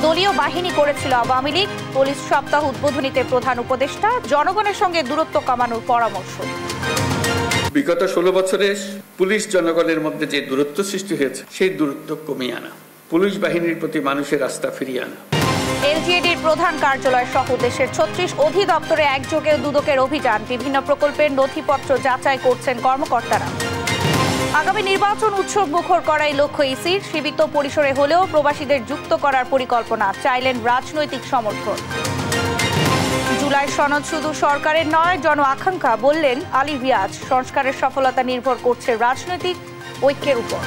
দলীয় বাহিনী করেছিল আওয়ামী লীগ। পুলিশ সপ্তাহ উদ্বোধনীতে প্রধান উপদেষ্টা জনগণের সঙ্গে দূরত্ব কমানোর পরামর্শ। বিগত 16 বছরে পুলিশ জনগণের মধ্যে যে দূরত্ব সৃষ্টি হয়েছে সেই দূরত্ব কমিয়ে আনা, পুলিশ বাহিনীর প্রতি মানুষের আস্থা ফিরিয়ে আনা। এলজিইডির প্রধান কার্যালয় সহ দেশের 36 অধিদপ্তরে একযোগে দুদকের অভিযান। বিভিন্ন প্রকল্পের নথিপত্র যাচাই করছেন কর্মকর্তারা। আগামী নির্বাচন উৎসব মুখর করাই লক্ষ্য ইসির। সীমিত পরিসরে হলেও প্রবাসীদের যুক্ত করার পরিকল্পনা, চাইলেন রাজনৈতিক সমর্থন। জুলাই সনদ শুধু সরকারের নয়, জন আকাঙ্ক্ষা, বললেন আলী রিয়াজ। সংস্কারের সফলতা নির্ভর করছে রাজনৈতিক ঐক্যের উপর।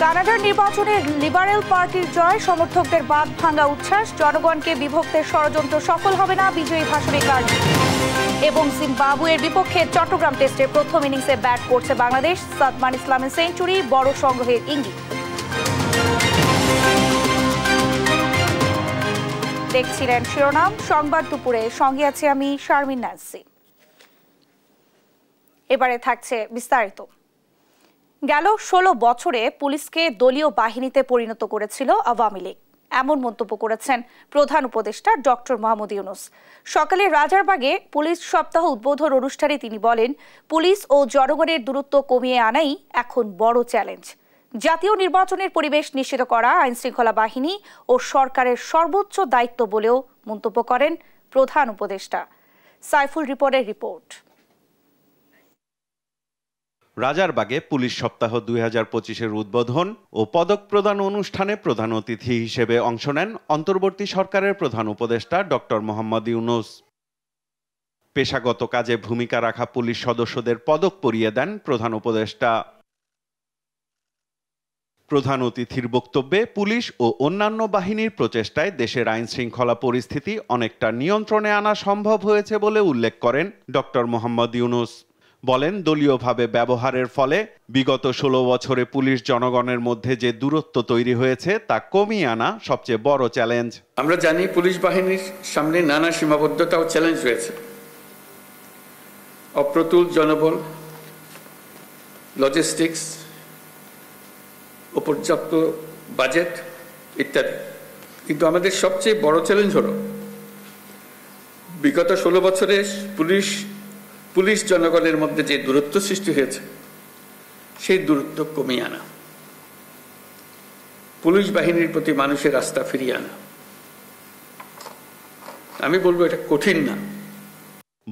কানাডার নির্বাচনে লিবারেল পার্টির জয়, সমর্থকদের বাঁধ ভাঙা উচ্ছ্বাস। জনগণকে বিভক্তের ষড়যন্ত্র সফল হবে না, বিজয়ী ভাষণে কার্ড। এবং জিম্বাবুয়ের বিপক্ষে চট্টগ্রাম টেস্টে প্রথম ইনিংসে ব্যাট করছে বাংলাদেশ। সাদমান ইসলামের সেঞ্চুরি, বড় সংগ্রহের ইঙ্গিত। দেখছিলেন শিরোনাম সংবাদ দুপুরে, সঙ্গে আছি আমি শারমিন নাসি। এবারে থাকছে বিস্তারিত। গেল 16 বছরে পুলিশকে দলীয় বাহিনীতে পরিণত করেছিল আওয়ামী লীগ, এমন মন্তব্য করেছেন প্রধান উপদেষ্টা ডক্টর মোহাম্মদ ইউনূস। সকালে রাজারবাগে পুলিশ সপ্তাহ উদ্বোধন অনুষ্ঠানে তিনি বলেন, পুলিশ ও জনগণের দূরত্ব কমিয়ে আনাই এখন বড় চ্যালেঞ্জ। জাতীয় নির্বাচনের পরিবেশ নিশ্চিত করা আইনশৃঙ্খলা বাহিনী ও সরকারের সর্বোচ্চ দায়িত্ব বলেও মন্তব্য করেন প্রধান উপদেষ্টা। সাইফুল রিপনের রিপোর্ট। রাজারবাগে পুলিশ সপ্তাহ 2025-এর উদ্বোধন ও পদক প্রদান অনুষ্ঠানে প্রধান অতিথি হিসেবে অংশ নেন অন্তর্বর্তী সরকারের প্রধান উপদেষ্টা ডক্টর মোহাম্মদ ইউনূস। পেশাগত কাজে ভূমিকা রাখা পুলিশ সদস্যদের পদক পরিয়ে দেন প্রধান উপদেষ্টা। প্রধান অতিথির বক্তব্যে পুলিশ ও অন্যান্য বাহিনীর প্রচেষ্টায় দেশের আইন শৃঙ্খলা পরিস্থিতি অনেকটা নিয়ন্ত্রণে আনা সম্ভব হয়েছে বলে উল্লেখ করেন ডক্টর মোহাম্মদ ইউনূস। বলেন, দলীয়ভাবে ব্যবহারের ফলে বিগত 16 বছরে পুলিশ জনগণের মধ্যে যে দূরত্ব তৈরি হয়েছে তা কমিয়ে আনা সবচেয়ে বড় চ্যালেঞ্জ। আমরা জানি পুলিশ বাহিনীর সামনে নানা সীমাবদ্ধতা ও চ্যালেঞ্জ রয়েছে। অপ্রতুল জনবল, লজিস্টিক্স, অপর্যাপ্ত বাজেট ইত্যাদি। কিন্তু আমাদের সবচেয়ে বড় চ্যালেঞ্জ হলো বিগত 16 বছরে পুলিশ জনগণের মধ্যে যে দূরত্ব সৃষ্টি হয়েছে সেই দূরত্ব কমিয়ে আনা, পুলিশ বাহিনীর প্রতি মানুষের আস্থা ফিরিয়ে আনা। আমি বলবো এটা কঠিন না।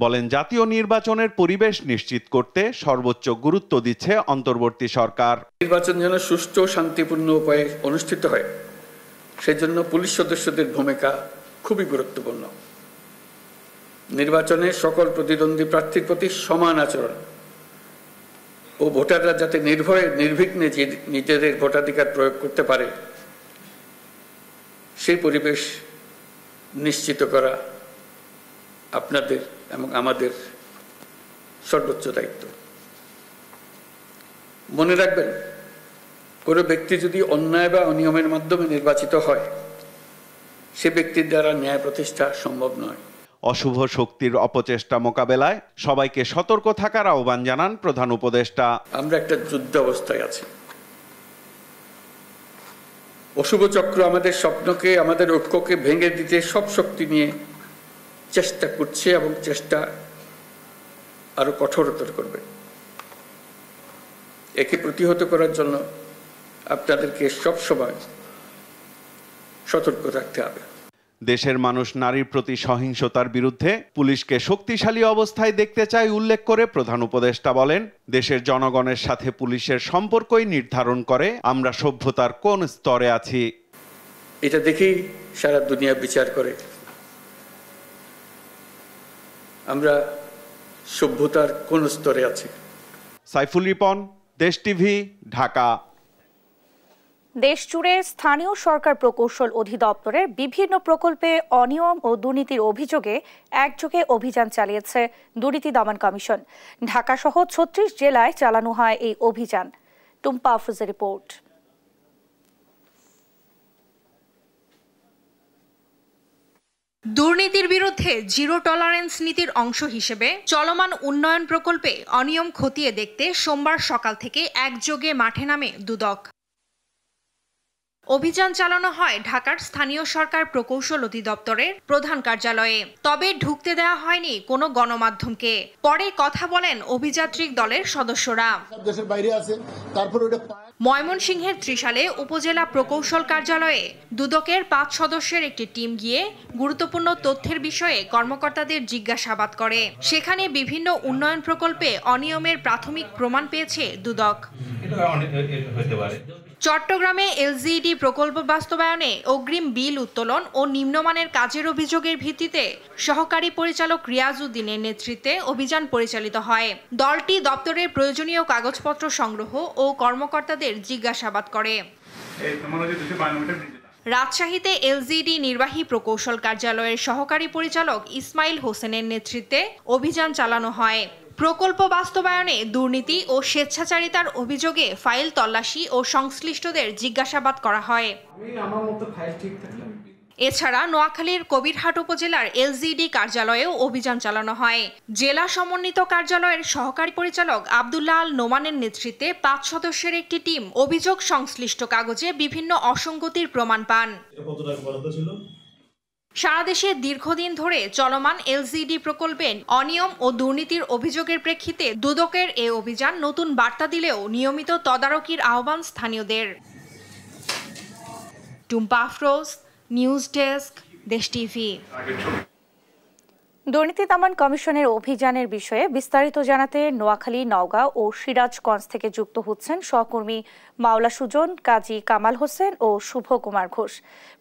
বলেন, জাতীয় নির্বাচনের পরিবেশ নিশ্চিত করতে সর্বোচ্চ গুরুত্ব দিচ্ছে অন্তর্বর্তী সরকার। নির্বাচন যেন সুষ্ঠু শান্তিপূর্ণ উপায়ে অনুষ্ঠিত হয়, সেজন্য পুলিশ সদস্যদের ভূমিকা খুবই গুরুত্বপূর্ণ। নির্বাচনে সকল প্রতিদ্বন্দ্বী প্রার্থীর প্রতি সমান আচরণ ও ভোটাররা যাতে নির্ভয়ে নির্বিঘ্নে নিজেদের ভোটাধিকার প্রয়োগ করতে পারে সেই পরিবেশ নিশ্চিত করা আপনাদের এবং আমাদের সর্বোচ্চ দায়িত্ব। মনে রাখবেন, কোনো ব্যক্তি যদি অন্যায় বা অনিয়মের মাধ্যমে নির্বাচিত হয়, সে ব্যক্তির দ্বারা ন্যায় প্রতিষ্ঠা সম্ভব নয়। অশুভ শক্তির অপচেষ্টা মোকাবেলায় সবাইকে সতর্ক থাকার আহ্বান জানান প্রধান উপদেষ্টা। আমরা একটা যুদ্ধ অবস্থায় আছি। অশুভ চক্র আমাদের স্বপ্নকে, আমাদের ঐক্যকে ভেঙে দিতে সব শক্তি নিয়ে চেষ্টা করছে এবং চেষ্টা আরো কঠোরতর করবে। একে প্রতিহত করার জন্য আপনাদেরকে সবসময় সতর্ক থাকতে হবে। দেশের মানুষ নারীর প্রতি সহিংসতার বিরুদ্ধে পুলিশকে শক্তিশালী অবস্থায় দেখতে চায় উল্লেখ করে প্রধান উপদেষ্টা বলেন, দেশের জনগণের সাথে পুলিশের সম্পর্কই নির্ধারণ করে আমরা সভ্যতার কোন স্তরে আছি। এটা দেখেই সারা দুনিয়া বিচার করে আমরা সভ্যতার কোন স্তরে আছি। সাইফুল রিপন, দেশ টিভি, ঢাকা। দেশজুড়ে স্থানীয় সরকার প্রকৌশল অধিদপ্তরের বিভিন্ন প্রকল্পে অনিয়ম ও দুর্নীতির অভিযোগে একযোগে অভিযান চালিয়েছে দুর্নীতি দমন কমিশন। ঢাকা সহ 36 জেলায় চালানো হয় এই অভিযান। টুম্পা আফরোজের রিপোর্ট। দুর্নীতির বিরুদ্ধে জিরো টলারেন্স নীতির অংশ হিসেবে চলমান উন্নয়ন প্রকল্পে অনিয়ম খতিয়ে দেখতে সোমবার সকাল থেকে একযোগে মাঠে নামে দুদক। অভিযান চালানো হয় ঢাকার স্থানীয় সরকার প্রকৌশল অধিদপ্তরের প্রধান কার্যালয়ে। তবে ঢুকতে দেওয়া হয়নি কোনো গণমাধ্যমকে। পরে কথা বলেন অভিযাত্রিক দলের সদস্যরা। ময়মনসিংহের ত্রিশালে উপজেলা প্রকৌশল কার্যালয়ে দুদকের 5 সদস্যের একটি টিম গিয়ে গুরুত্বপূর্ণ তথ্যের বিষয়ে কর্মকর্তাদের জিজ্ঞাসাবাদ করে। সেখানে বিভিন্ন উন্নয়ন প্রকল্পে অনিয়মের প্রাথমিক প্রমাণ পেয়েছে দুদক। চট্টগ্রামে এলজিইডি প্রকল্প বাস্তবায়নে অগ্রিম বিল উত্তোলন ও নিম্নমানের কাজের অভিযোগের ভিত্তিতে সহকারী পরিচালক রিয়াজ উদ্দিনের নেতৃত্বে অভিযান পরিচালিত হয়। দলটি দপ্তরের প্রয়োজনীয় কাগজপত্র সংগ্রহ ও কর্মকর্তাদের জিজ্ঞাসাবাদ করে। রাজশাহীতে এলজিইডি নির্বাহী প্রকৌশল কার্যালয়ের সহকারী পরিচালক ইসমাইল হোসেনের নেতৃত্বে অভিযান চালানো হয়। প্রকল্প বাস্তবায়নে দুর্নীতি ও স্বেচ্ছাচারিতার অভিযোগে ফাইল তল্লাশি ও সংশ্লিষ্টদের জিজ্ঞাসাবাদ করা হয়। এছাড়া নোয়াখালীর কবিরহাট উপজেলার এলজিইডি কার্যালয়েও অভিযান চালানো হয়। জেলা সমন্বিত কার্যালয়ের সহকারী পরিচালক আব্দুল্লাহ আল নোমানের নেতৃত্বে 5 সদস্যের একটি টিম অভিযোগ সংশ্লিষ্ট কাগজে বিভিন্ন অসঙ্গতির প্রমাণ পান। সারা দেশে দীর্ঘদিন ধরে চলমান এলজিইডি প্রকল্পে অনিয়ম ও দুর্নীতির অভিযোগের প্রেক্ষিতে দুদকের এ অভিযান নতুন বার্তা দিলেও নিয়মিত তদারকির আহ্বান স্থানীয়দের। টুম্পা আফরোজ, নিউজ ডেস্ক, দেশ টিভি। দুর্নীতি দমন কমিশনের অভিযানের বিষয়ে বিস্তারিত জানাতে নোয়াখালী, নওগাঁ ও সিরাজগঞ্জ থেকে যুক্ত হচ্ছেন সহকর্মী মাওলা সুজন, কাজী কামাল হোসেন ও শুভ কুমার ঘোষ।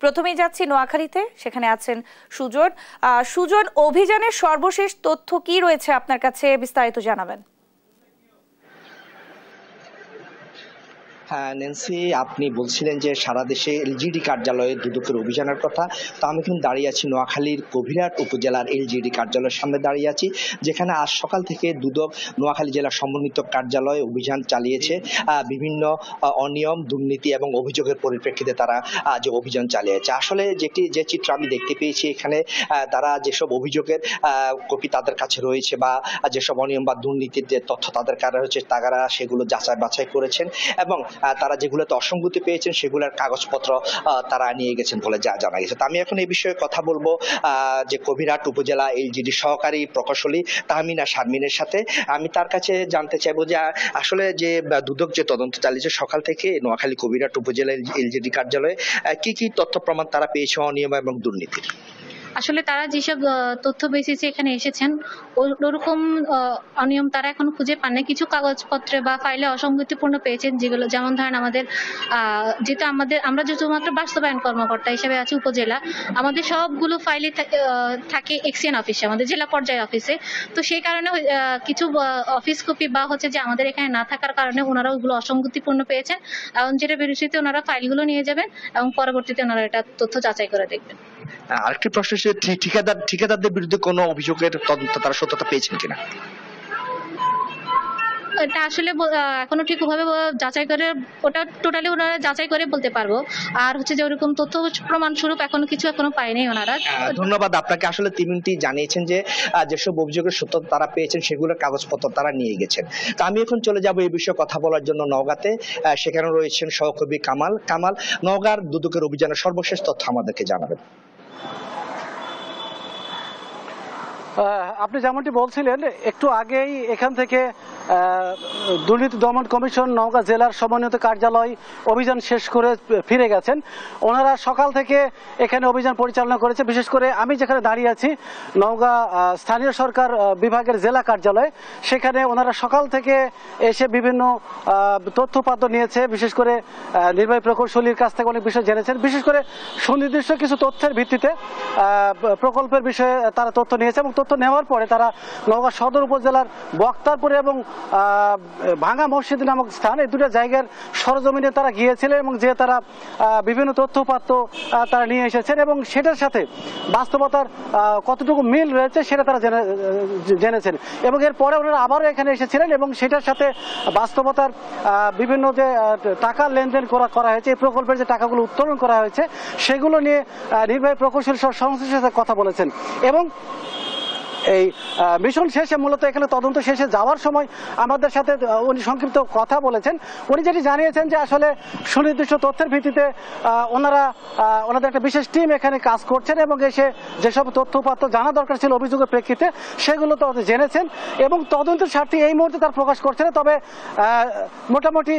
প্রথমেই যাচ্ছি নোয়াখালীতে, সেখানে আছেন সুজন। সুজন, অভিযানের সর্বশেষ তথ্য কি রয়েছে আপনার কাছে, বিস্তারিত জানাবেন। হ্যাঁ ন্যান্সি, আপনি বলছিলেন যে সারা দেশে এলজিইডি কার্যালয়ে দুদকের অভিযানের কথা। তো আমি কিন্তু দাঁড়িয়ে আছি নোয়াখালীর কবিরহাট উপজেলার এলজিইডি কার্যালয়ের সামনে দাঁড়িয়ে আছি, যেখানে আজ সকাল থেকে দুদক নোয়াখালী জেলা সমন্বিত কার্যালয়ে অভিযান চালিয়েছে। বিভিন্ন অনিয়ম, দুর্নীতি এবং অভিযোগের পরিপ্রেক্ষিতে তারা যে অভিযান চালিয়েছে। আসলে যে চিত্র আমি দেখতে পেয়েছি, এখানে তারা যেসব অভিযোগের কপি তাদের কাছে রয়েছে বা যেসব অনিয়ম বা দুর্নীতির যে তথ্য তাদের কাছে রয়েছে, তারা সেগুলো যাচাই বাছাই করেছেন এবং তারা যেগুলোতে অসঙ্গতি পেয়েছেন সেগুলোর কাগজপত্র তারা নিয়ে গেছেন বলে জানা গেছে। তো আমি এখন এই বিষয়ে কথা বলবো যে কবিরহাট উপজেলা এলজিইডি সহকারী প্রকৌশলী তাহমিনা শারমিনের সাথে। আমি তার কাছে জানতে চাইবো যে আসলে যে দুদক যে তদন্ত চালিয়েছে সকাল থেকে নোয়াখালী কবিরহাট উপজেলা এলজিইডি কার্যালয়ে কি কি তথ্য প্রমাণ তারা পেয়েছে অনিয়ম এবং দুর্নীতির। আসলে তারা যেসব তথ্য বেসিসে এখানে এসেছেন ওরকম অনিয়ম তারা এখন খুঁজে পান না। কিছু কাগজপত্রে বা ফাইলে অসঙ্গতিপূর্ণ পেয়েছেন, যেগুলো যেমন ধরেন আমাদের যেটা আমরা শুধুমাত্র বাস্তবায়ন কর্মকর্তা হিসেবে আছি উপজেলা, আমাদের সবগুলো ফাইলে থাকে এক্সিয়ান অফিসে, আমাদের জেলা পর্যায়ে অফিসে। তো সেই কারণে কিছু অফিস কপি বা হচ্ছে যে আমাদের এখানে না থাকার কারণে ওনারা ওগুলো অসঙ্গতিপূর্ণ পেয়েছেন এবং যেটা বিরুদ্ধে ওনারা ফাইলগুলো নিয়ে যাবেন এবং পরবর্তীতে ওনারা এটা তথ্য যাচাই করে দেখবেন। আরেকটি প্রশ্ন, ঠিকাদারদের বিরুদ্ধে কোনো অভিযোগের তদন্ত তারা সত্যতা পেয়েছেন কিনা? এটা আসলে এখনো ঠিক ভাবে যাচাই করে, ওটা টোটালি ওনারা যাচাই করে বলতে পারবো। আর হচ্ছে যে ওরকম তথ্য প্রমাণ স্বরূপ এখনো পায়নি ওনারা। ধন্যবাদ আপনাকে। আসলে তিনটি জানিয়েছেন যে যেসব অভিযোগের সত্যতা তারা পেয়েছেন সেগুলোর কাগজপত্র তারা নিয়ে গেছেন। তো আমি এখন চলে যাব এই বিষয়ে কথা বলার জন্য নওগাঁতে। সেখানে রয়েছেন সহকর্মী কামাল। নওগাঁর দুদকের অভিযানের সর্বশেষ তথ্য আমাদেরকে জানাবেন। আপনি যেমনটি বলছিলেন একটু আগেই, এখান থেকে দুর্নীতি দমন কমিশন নওগাঁ জেলার সমন্বিত কার্যালয় অভিযান শেষ করে ফিরে গেছেন। ওনারা সকাল থেকে এখানে অভিযান পরিচালনা করেছে। বিশেষ করে আমি যেখানে দাঁড়িয়ে আছি, নওগাঁ স্থানীয় সরকার বিভাগের জেলা কার্যালয়, সেখানে ওনারা সকাল থেকে এসে বিভিন্ন তথ্যপাত্র নিয়েছে। বিশেষ করে নির্বাহী প্রকৌশলীর কাছ থেকে অনেক বিষয় জেনেছেন। বিশেষ করে সুনির্দিষ্ট কিছু তথ্যের ভিত্তিতে প্রকল্পের বিষয়ে তারা তথ্য নিয়েছে এবং তথ্য নেওয়ার পরে তারা নওগাঁ সদর উপজেলার বক্তারপুরে এবং ভাঙা মসজিদ নামক স্থান, এই দুটো জায়গার সরজমিনে তারা গিয়েছিলেন এবং যে তারা বিভিন্ন তথ্যপাত্র তারা নিয়ে এসেছেন এবং সেটার সাথে বাস্তবতার কতটুকু মিল রয়েছে সেটা তারা জেনেছেন এবং এরপরে ওনারা আবারও এখানে এসেছিলেন এবং সেটার সাথে বাস্তবতার বিভিন্ন যে টাকা লেনদেন করা হয়েছে, এই প্রকল্পের যে টাকাগুলো উত্তোলন করা হয়েছে সেগুলো নিয়ে নির্বাহী প্রকৌশলী সংশ্লিষ্টদের সাথে কথা বলেছেন এবং এই মিশন শেষে মূলত এখানে তদন্ত শেষে যাওয়ার সময় আমাদের সাথে উনি সংক্ষিপ্ত কথা বলেছেন। উনি যেটি জানিয়েছেন যে আসলে সুনির্দিষ্ট তথ্যের ভিত্তিতে ওনাদের একটা বিশেষ টিম এখানে কাজ করছেন এবং এসে যেসব তথ্যপাত্র জানা দরকার ছিল অভিযোগের প্রেক্ষিতে সেগুলো তো জেনেছেন এবং তদন্তের স্বার্থে এই মুহূর্তে তার প্রকাশ করছে না, তবে মোটামুটি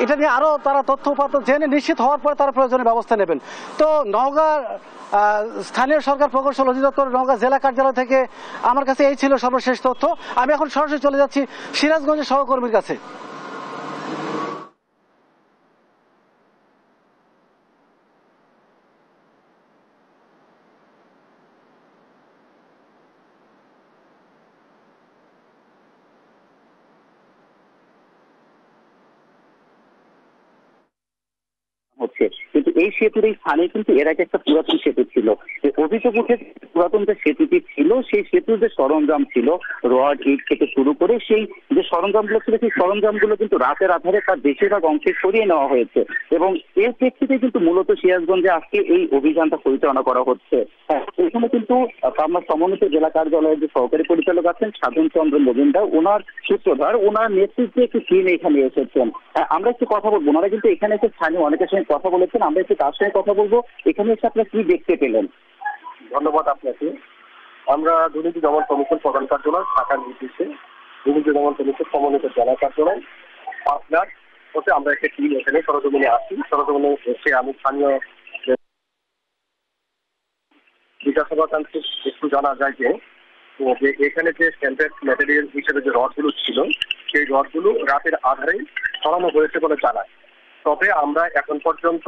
এটা নিয়ে আরও তারা তথ্যপাত্র জেনে নিশ্চিত হওয়ার পরে তারা প্রয়োজনীয় ব্যবস্থা নেবেন। তো নওগাঁ স্থানীয় সরকার প্রকৌশল অধিদপ্তর নওগাঁ জেলা কার্যালয় থেকে আমার কাছে এই ছিল সর্বশেষ তথ্য। আমি এখন সরাসরি চলে যাচ্ছি সিরাজগঞ্জের সহকর্মীর কাছে। কিন্তু এই সেতুর এই স্থানে কিন্তু এর আগে একটা পুরাতন সেতু ছিল। অভিযোগ উঠে পুরাতন যে সেতুটি ছিল সেই সেতুর যে সরঞ্জাম ছিল রড ইট থেকে শুরু করে সেই যে সরঞ্জামগুলো ছিল সেই সরঞ্জামগুলো কিন্তু রাতের আধারে তার বেশিরভাগ অংশে সরিয়ে নেওয়া হয়েছে এবং এর প্রেক্ষিতে কিন্তু মূলত সিরাজগঞ্জে আজকে এই অভিযানটা পরিচালনা করা হচ্ছে। এখানে কিন্তু পাবনা সমন্বিত জেলা কার্যালয়ের যে সহকারী পরিচালক আছেন সাধন চন্দ্র মজুমদার, ওনার সূত্রধার, ওনার নেতৃত্বে একটি টিম এখানে এসেছেন। আমরা একটু কথা বলবো, ওনারা কিন্তু এখানে এসে স্থানীয় অনেকের সঙ্গে কথা বলেছেন, আমরা একটু তার সঙ্গে কথা বলবো। এখানে এসে আপনারা কি দেখতে পেলেন? ধন্যবাদ আপনাকে। আমরা দুর্নীতি দমন কমিশন প্রধান কার্যালয় ঢাকার নির্দেশে দুর্নীতি দমন কমিশন সমন্বিত জেলা কার্যালয় পাবনার হতে আমরা একটা টিম এখানে সরজমিনে আসি। সরজমিনে এসে আমি স্থানীয় জিজ্ঞাসাবাদ কাছে একটু জানা যায় যে এখানে যে স্ট্যান্ডার্ড ম্যাটেরিয়াল হিসেবে যে রডগুলো ছিল সেই রডগুলো রাতের আধারে সরানো হয়েছে বলে জানায়। তবে আমরা এখন পর্যন্ত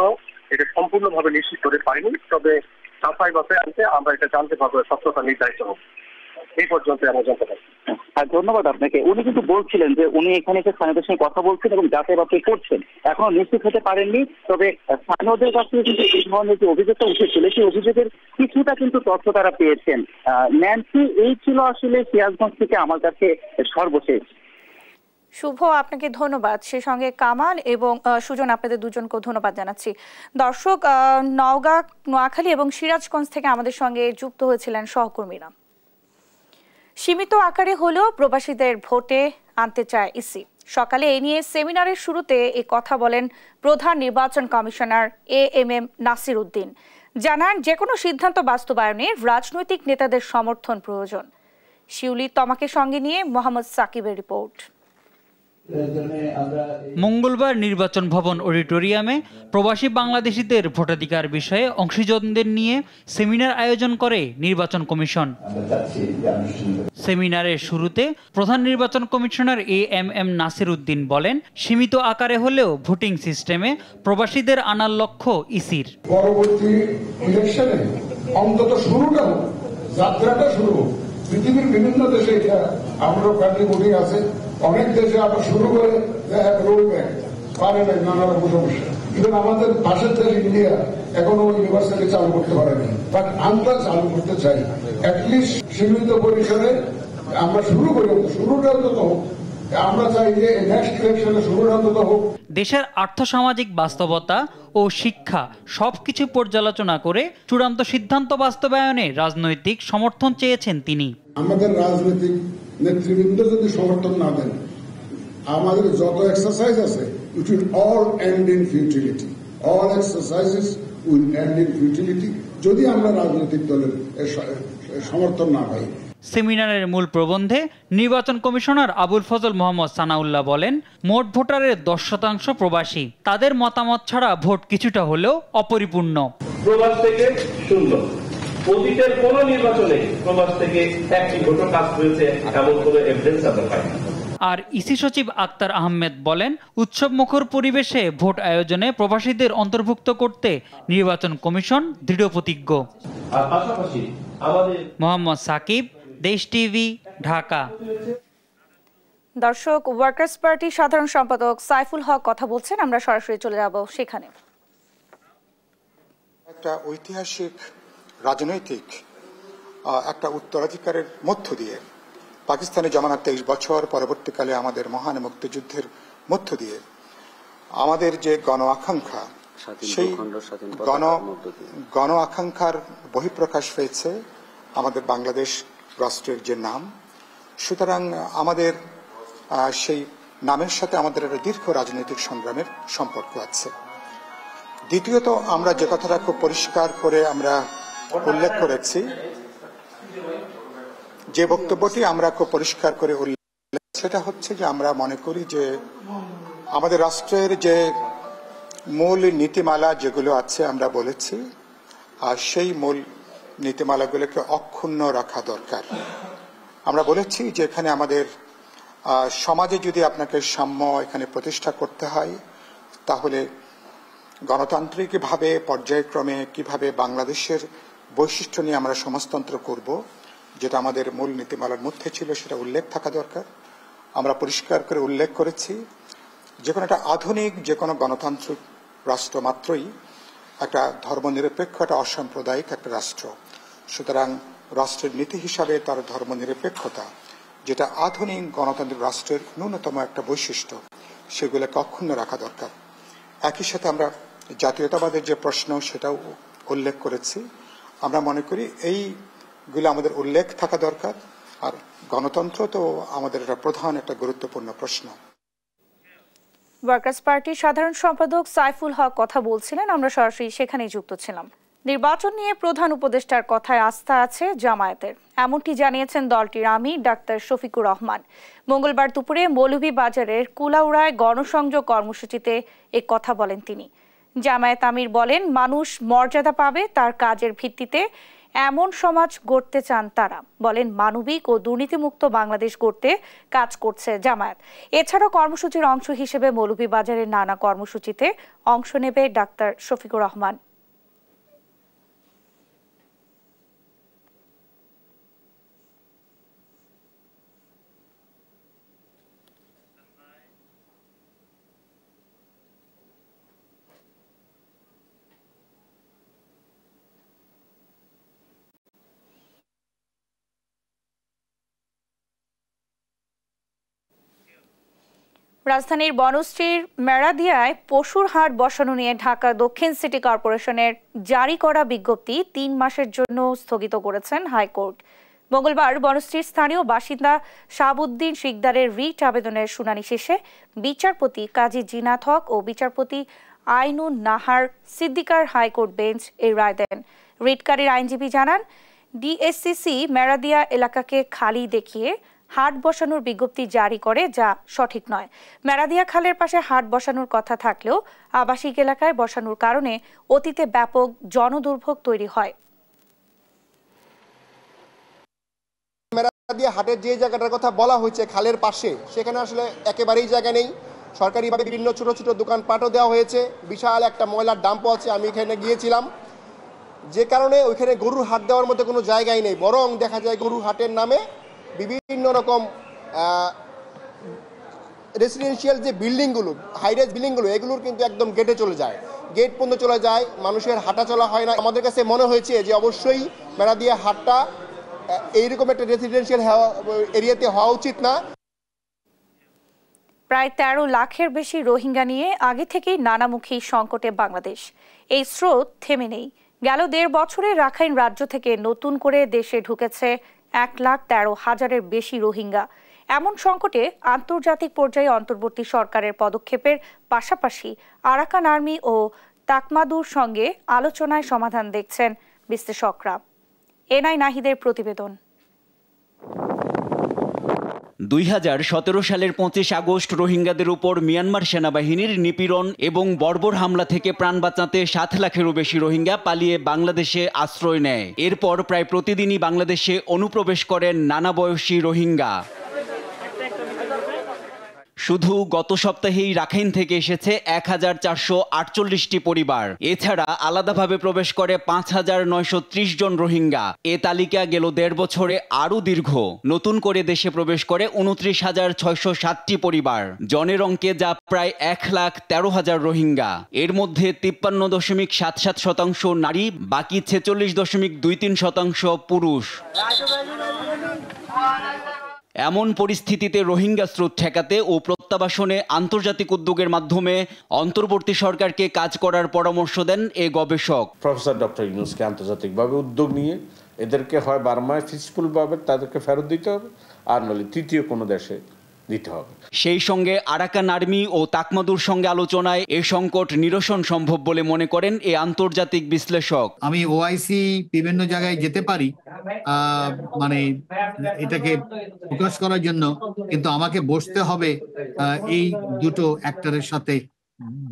এটা সম্পূর্ণভাবে নিশ্চিত করতে পারিনি, তবে সাফাই বাসায় আনতে আমরা এটা জানতে পারবো সত্যতা নির্ধারিত হবে। এই পর্যন্ত আমরা জানতে পারি। ধন্যবাদ আপনাকে। উনি কিন্তু বলছিলেন যে উনি এখানে এসে স্থানীয়দের সঙ্গে কথা বলছেন এবং যাচাই বাছাই করছেন, এখনো নিশ্চিত হতে পারেননি। তবে স্থানীয়দের কাছ থেকে কিন্তু এই ধরনের যে অভিযোগটা উঠেছিল সেই অভিযোগের কিছুটা কিন্তু তথ্য তারা পেয়েছেন। ন্যান্সি, এই ছিল আসলে সিরাজগঞ্জ থেকে আমার কাছে সর্বশেষ। শুভ, আপনাকে ধন্যবাদ। সেই সঙ্গে কামাল এবং সুজন, আপনাদের দুজনকেও ধন্যবাদ জানাচ্ছি। দর্শক, নওগাঁ, নোয়াখালী এবং সিরাজগঞ্জ থেকে আমাদের সঙ্গে যুক্ত হয়েছিলেন সহকর্মীরা। সীমিত আকারে হলেও প্রবাসীদের ভোটে আনতে চায় ইসি। সকালে এ নিয়ে সেমিনারের শুরুতে এ কথা বলেন প্রধান নির্বাচন কমিশনার AMM নাসির উদ্দিন। জানান, যে কোনো সিদ্ধান্ত বাস্তবায়নে রাজনৈতিক নেতাদের সমর্থন প্রয়োজন। শিউলি তমাকে সঙ্গে নিয়ে মোহাম্মদ সাকিবের রিপোর্ট। মঙ্গলবার নির্বাচন ভবন অডিটোরিয়ামে প্রবাসী বাংলাদেশিদের ভোটাধিকার বিষয়ে অংশীজনদের নিয়ে সেমিনার আয়োজন করে নির্বাচন কমিশন। সেমিনারের শুরুতে প্রধান নির্বাচন কমিশনার AMM নাসির উদ্দিন বলেন, সীমিত আকারে হলেও ভোটিং সিস্টেমে প্রবাসীদের আনার লক্ষ্য ইসির। পরবর্তী ইলেকশনে অন্তত শুরুটা হোক, যাত্রাটা শুরু হোক। পৃথিবীর বিভিন্ন দেশে এটা আমারও ফ্যামিলি ভোটিং আছে, অনেক দেশে আবার শুরু করে রোল ব্যাক পারে না, নানা রকম সমস্যা। ইভেন আমাদের পাশের দেশ ইন্ডিয়া এখনো ইউনিভার্সিটি চালু করতে পারেনি, বাট আমরা চালু করতে চাই। অ্যাটলিস্ট সীমিত পরিসরে আমরা শুরু করি, শুরুটা অন্তত হোক। আমরা চাই যে নেক্সট ইলেকশনে শুরুটা অন্তত হোক। দেশের আর্থসামাজিক বাস্তবতা ও শিক্ষা সবকিছু পর্যালোচনা করে চূড়ান্ত সিদ্ধান্ত বাস্তবায়নে রাজনৈতিক সমর্থন চেয়েছেন তিনি। আমাদের রাজনৈতিক নেতৃবৃন্দ যদি সমর্থন না দেন, আমাদের যত এক্সারসাইজ আছে it will all end in futility. All exercises will end in futility যদি আমরা রাজনৈতিক দলের সমর্থন না পাই। সেমিনারের মূল প্রবন্ধে নির্বাচন কমিশনার আবুল ফজল মোহাম্মদ সানাউল্লাহ বলেন, মোট ভোটারের 10% প্রবাসী। তাদের মতামত ছাড়া ভোট কিছুটা হলেও অপরিপূর্ণ। প্রবাস থেকে শূন্য, অতীতের কোন নির্বাচনে প্রবাস থেকে একটি ভোটও কাস্ট হয়েছে এমন কোন এভিডেন্স আমরা পাই না। আর ইসি সচিব আক্তার আহমেদ বলেন, উৎসব মুখর পরিবেশে ভোট আয়োজনে প্রবাসীদের অন্তর্ভুক্ত করতে নির্বাচন কমিশন দৃঢ় প্রতিজ্ঞ। আর পাশাপাশি আমাদের মোহাম্মদ সাকিব, দেশ টিভি, ঢাকা। দর্শক, ওয়ার্কার্স পার্টি সাধারণ সম্পাদক সাইফুল হক কথা বলছেন, আমরা সরাসরি চলে যাব সেখানে। একটা ঐতিহাসিক রাজনৈতিক একটা উত্তরাধিকারের মধ্য দিয়ে পাকিস্তানের জমানার 23 বছর পরবর্তীকালে আমাদের মহান মুক্তিযুদ্ধের মধ্য দিয়ে আমাদের যে গণ আকাঙ্ক্ষা, সেই গণ আকাঙ্ক্ষার বহিঃপ্রকাশ হয়েছে আমাদের বাংলাদেশ রাষ্ট্রের যে নাম। সুতরাং আমাদের সেই নামের সাথে আমাদের একটা দীর্ঘ রাজনৈতিক সংগ্রামের সম্পর্ক আছে। দ্বিতীয়ত, আমরা যে কথাটা খুব পরিষ্কার করে আমরা উল্লেখ করেছি, যে বক্তব্যটি আমরা খুব পরিষ্কার করে উল্লেখ, সেটা হচ্ছে যে আমরা মনে করি যে আমাদের রাষ্ট্রের যে মূল নীতিমালা যেগুলো আছে আমরা বলেছি, আর সেই মূল নীতিমালাগুলোকে অক্ষুণ্ণ রাখা দরকার। আমরা বলেছি যে এখানে আমাদের সমাজে যদি আপনাকে সাম্য এখানে প্রতিষ্ঠা করতে হয়, তাহলে গণতান্ত্রিকভাবে পর্যায়ক্রমে কিভাবে বাংলাদেশের বৈশিষ্ট্য নিয়ে আমরা সমাজতন্ত্র করব, যেটা আমাদের মূল নীতিমালার মধ্যে ছিল, সেটা উল্লেখ থাকা দরকার। আমরা পরিষ্কার করে উল্লেখ করেছি যে কোনো একটা আধুনিক যে কোনো গণতান্ত্রিক রাষ্ট্র মাত্রই একটা ধর্মনিরপেক্ষ, একটা অসাম্প্রদায়িক একটা রাষ্ট্র। সুতরাং রাষ্ট্রের নীতি হিসাবে তার ধর্মনিরপেক্ষতা, যেটা আধুনিক গণতান্ত্রিক রাষ্ট্রের ন্যূনতম একটা বৈশিষ্ট্য, সেগুলোকে অক্ষুণ্ণ রাখা দরকার। একই সাথে আমরা জাতীয়তাবাদের যে প্রশ্ন, সেটাও উল্লেখ করেছি। আমরা মনে করি এইগুলো আমাদের উল্লেখ থাকা দরকার, আর গণতন্ত্র তো আমাদের একটা প্রধান একটা গুরুত্বপূর্ণ প্রশ্ন। ওয়ার্কার্স পার্টির সাধারণ সম্পাদক সাইফুল হক কথা বলছিলেন, আমরা সরাসরি সেখানেই যুক্ত ছিলাম। নির্বাচন নিয়ে প্রধান উপদেষ্টার কথায় আস্থা আছে জামায়াতের, এমনটি জানিয়েছেন দলটির আমির ডাক্তার শফিকুর রহমান। মঙ্গলবার দুপুরে মৌলভীবাজারের কুলাউড়ায় গণসংযোগ কর্মসূচিতে এ কথা বলেন তিনি। জামায়াত আমির বলেন, মানুষ মর্যাদা পাবে তার কাজের ভিত্তিতে, এমন সমাজ গড়তে চান তারা। বলেন, মানবিক ও দুর্নীতিমুক্ত বাংলাদেশ গড়তে কাজ করছে জামায়াত। এছাড়াও কর্মসূচির অংশ হিসেবে মৌলভীবাজারের নানা কর্মসূচিতে অংশ নেবে ডাক্তার শফিকুর রহমান। রাজধানীর বনশ্রীর মেরাদিয়ায় পশুর হাট বসানো নিয়ে ঢাকা দক্ষিণ সিটি কর্পোরেশনের জারি করা বিজ্ঞপ্তি ৩ মাসের জন্য স্থগিত করেছেন হাইকোর্ট। মঙ্গলবার বনশ্রীর স্থানীয় বাসিন্দা শাহাবুদ্দিন শিকদারের রিট আবেদনের শুনানি শেষে বিচারপতি কাজী জিনাত হক ও বিচারপতি আইনুন নাহার সিদ্দিকার হাইকোর্ট বেঞ্চ এই রায় দেন। রিটকারীর আইনজীবী জানান, ডিএসসিসি মেরাদিয়া এলাকাকে খালি দেখিয়ে হাট বসানোর বিজ্ঞপ্তি জারি করে, যা সঠিক নয়। মেরাদিয়া খালের পাশে হাট বসানোর কথা থাকলেও আবাসিক এলাকায় বসানোর কারণে অতীতে ব্যাপক জনদুর্ভোগ তৈরি হয়। মেরাদিয়া হাটের যে জায়গাটার কথা বলা হয়েছে খালের পাশে, সেখানে আসলে একেবারেই জায়গা নেই। সরকারিভাবে বিভিন্ন ছোট ছোট দোকানপাটও দেওয়া হয়েছে, বিশাল একটা ময়লার ডাম্পও আছে। আমি এখানে গিয়েছিলাম, যে কারণে ওইখানে গরুর হাট দেওয়ার মতো কোনো জায়গাই নেই। বরং দেখা যায় গরুর হাটের নামে বিভিন্ন রকম রেসিডেন্সিয়াল যে বিল্ডিংগুলো, হাইরাইজ বিল্ডিংগুলো, এগুলোর কিন্তু একদম গেটে চলে যায়, গেট পর্যন্ত চলে যায়, মানুষের হাঁটা চলা হয় না। আমাদের কাছে মনে হয়েছে যে অবশ্যই মেরাদিয়া হাটটা এইরকম একটা রেসিডেন্সিয়াল এরিয়াতে হওয়া উচিত না। প্রায় 13 লাখের বেশি রোহিঙ্গা নিয়ে আগে থেকেই নানামুখী সংকটে বাংলাদেশ। এই স্রোত থেমে নেই। গেল 1.5 বছরে রাখাইন রাজ্য থেকে নতুন করে দেশে ঢুকেছে 1,13,000-এর বেশি রোহিঙ্গা। এমন সংকটে আন্তর্জাতিক পর্যায়ে অন্তর্বর্তী সরকারের পদক্ষেপের পাশাপাশি আরাকান আর্মি ও তাকমাদুর সঙ্গে আলোচনায় সমাধান দেখছেন বিশ্লেষকরা। এনআই নাহিদের প্রতিবেদন। 2017 সালের 25 আগস্ট রোহিঙ্গাদের উপর মিয়ানমার সেনাবাহিনীর নিপীড়ন এবং বর্বর হামলা থেকে প্রাণ বাঁচাতে 7 লাখেরও বেশি রোহিঙ্গা পালিয়ে বাংলাদেশে আশ্রয় নেয়। এরপর প্রায় প্রতিদিনই বাংলাদেশে অনুপ্রবেশ করেন নানা বয়সী রোহিঙ্গা। শুধু গত সপ্তাহেই রাখাইন থেকে এসেছে 1448টি পরিবার। এছাড়া আলাদাভাবে প্রবেশ করে 5930 জন রোহিঙ্গা। এ তালিকা গেল 1.5 বছরে আরও দীর্ঘ। নতুন করে দেশে প্রবেশ করে 29,607টি পরিবার, জনের অঙ্কে যা প্রায় 1,13,000 রোহিঙ্গা। এর মধ্যে 53.77% নারী, বাকি 46.23% পুরুষ। এমন পরিস্থিতিতে রোহিঙ্গা স্রোত ঠেকাতে ও প্রত্যাবাসনে আন্তর্জাতিক উদ্যোগের মাধ্যমে অন্তর্বর্তী সরকারকে কাজ করার পরামর্শ দেন এ গবেষক। প্রফেসর ডক্টর ইউনূসকে আন্তর্জাতিকভাবে উদ্যোগ নিয়ে এদেরকে হয় বার্মায় পিসফুলভাবে তাদেরকে ফেরত দিতে হবে, আর নইলে তৃতীয় কোনো দেশে দিতে হবে। সেই সঙ্গে আরাকান আর্মি ও তাকমাদুর সঙ্গে আলোচনায় এ সংকট নিরসন সম্ভব বলে মনে করেন এ আন্তর্জাতিক বিশ্লেষক। আমি ওআইসি বিভিন্ন জায়গায় যেতে পারি মানে এটাকে ফোকাস করার জন্য, কিন্তু আমাকে বসতে হবে এই দুটো অ্যাক্টরের সাথে,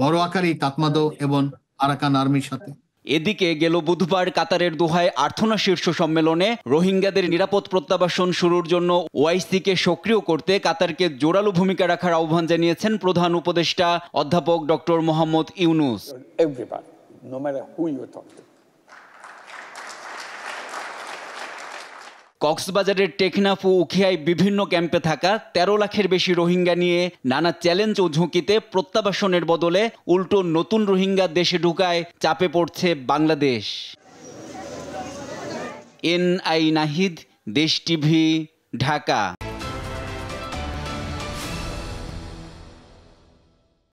বড় আকারেই তাকমাদো এবং আরাকান আর্মির সাথে। এদিকে গেল বুধবার কাতারের দোহায় আর্থনা শীর্ষ সম্মেলনে রোহিঙ্গাদের নিরাপদ প্রত্যাবাসন শুরুর জন্য ওআইসিকে সক্রিয় করতে কাতারকে জোরালো ভূমিকা রাখার আহ্বান জানিয়েছেন প্রধান উপদেষ্টা অধ্যাপক ডক্টর মোহাম্মদ ইউনূস। কক্সবাজারের টেকনাফ ও উখিয়ায় বিভিন্ন ক্যাম্পে থাকা 13 লাখের বেশি রোহিঙ্গা নিয়ে নানা চ্যালেঞ্জ ও ঝুঁকিতে প্রত্যাবাসনের বদলে উল্টো নতুন রোহিঙ্গা দেশে ঢুকায় চাপে পড়ছে বাংলাদেশ। এনআই নাহিদ, দেশ টিভি, ঢাকা।